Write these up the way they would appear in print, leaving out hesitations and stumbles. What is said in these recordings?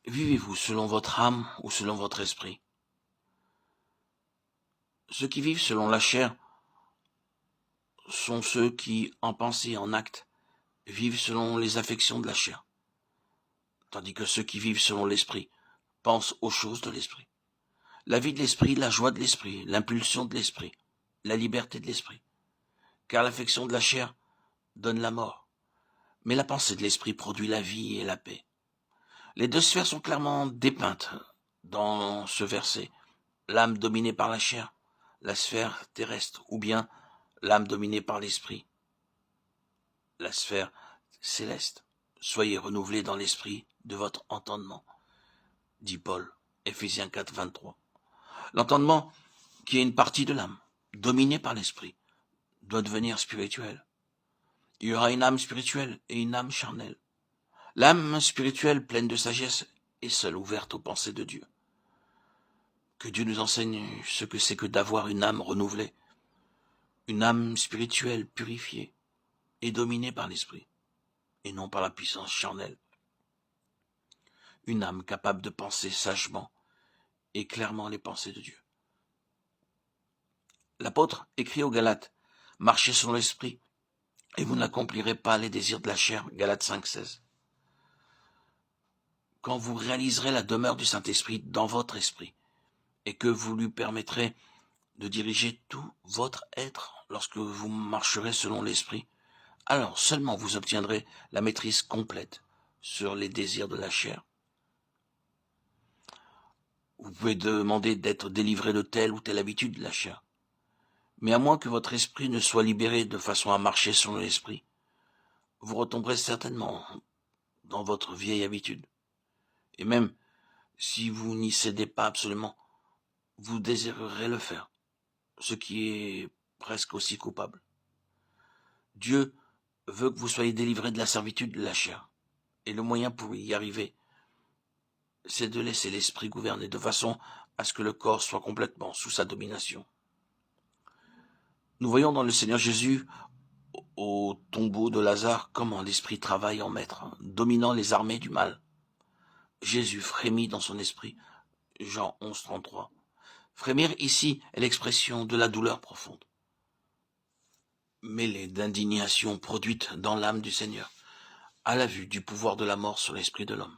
Vivez-vous selon votre âme ou selon votre esprit? Ceux qui vivent selon la chair sont ceux qui, en pensée et en acte, vivent selon les affections de la chair, tandis que ceux qui vivent selon l'esprit pensent aux choses de l'esprit. La vie de l'esprit, la joie de l'esprit, l'impulsion de l'esprit, la liberté de l'esprit. Car l'affection de la chair donne la mort, mais la pensée de l'esprit produit la vie et la paix. Les deux sphères sont clairement dépeintes dans ce verset. L'âme dominée par la chair, la sphère terrestre, ou bien l'âme dominée par l'esprit, la sphère céleste. Soyez renouvelés dans l'esprit de votre entendement, dit Paul, Éphésiens 4, 23. L'entendement, qui est une partie de l'âme, dominée par l'esprit, doit devenir spirituel. Il y aura une âme spirituelle et une âme charnelle. L'âme spirituelle, pleine de sagesse, est seule ouverte aux pensées de Dieu. Que Dieu nous enseigne ce que c'est que d'avoir une âme renouvelée, une âme spirituelle purifiée et dominée par l'esprit, et non par la puissance charnelle. Une âme capable de penser sagement et clairement les pensées de Dieu. L'apôtre écrit aux Galates, « Marchez selon l'esprit, et vous n'accomplirez pas les désirs de la chair. » Galates 5, 16. Quand vous réaliserez la demeure du Saint-Esprit dans votre esprit, et que vous lui permettrez de diriger tout votre être lorsque vous marcherez selon l'esprit, alors seulement vous obtiendrez la maîtrise complète sur les désirs de la chair. Vous pouvez demander d'être délivré de telle ou telle habitude de la chair. Mais à moins que votre esprit ne soit libéré de façon à marcher selon l'esprit, vous retomberez certainement dans votre vieille habitude. Et même si vous n'y cédez pas absolument, vous désirerez le faire, ce qui est presque aussi coupable. Dieu veut que vous soyez délivrés de la servitude de la chair. Et le moyen pour y arriver, c'est de laisser l'esprit gouverner de façon à ce que le corps soit complètement sous sa domination. Nous voyons dans le Seigneur Jésus, au tombeau de Lazare, comment l'esprit travaille en maître, dominant les armées du mal. Jésus frémit dans son esprit. Jean 11, 33. Frémir ici est l'expression de la douleur profonde, mêlée d'indignation produite dans l'âme du Seigneur, à la vue du pouvoir de la mort sur l'esprit de l'homme.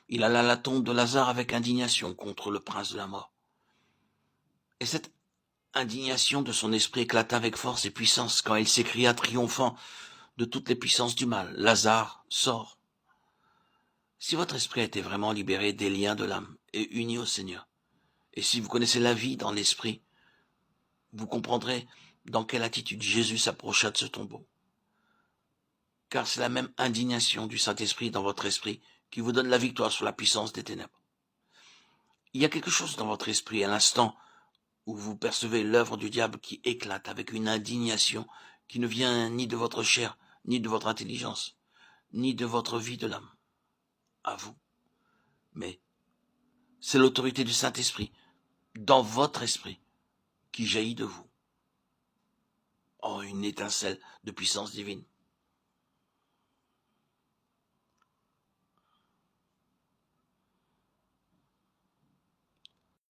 Il alla à la tombe de Lazare avec indignation contre le prince de la mort. Et cette indignation de son esprit éclata avec force et puissance quand il s'écria triomphant de toutes les puissances du mal, « Lazare, sors !» Si votre esprit a été vraiment libéré des liens de l'âme et uni au Seigneur, et si vous connaissez la vie dans l'esprit, vous comprendrez dans quelle attitude Jésus s'approcha de ce tombeau. Car c'est la même indignation du Saint-Esprit dans votre esprit qui vous donne la victoire sur la puissance des ténèbres. Il y a quelque chose dans votre esprit à l'instant où vous percevez l'œuvre du diable qui éclate avec une indignation qui ne vient ni de votre chair, ni de votre intelligence, ni de votre vie de l'âme, à vous. Mais c'est l'autorité du Saint-Esprit, dans votre esprit, qui jaillit de vous. Oh, une étincelle de puissance divine.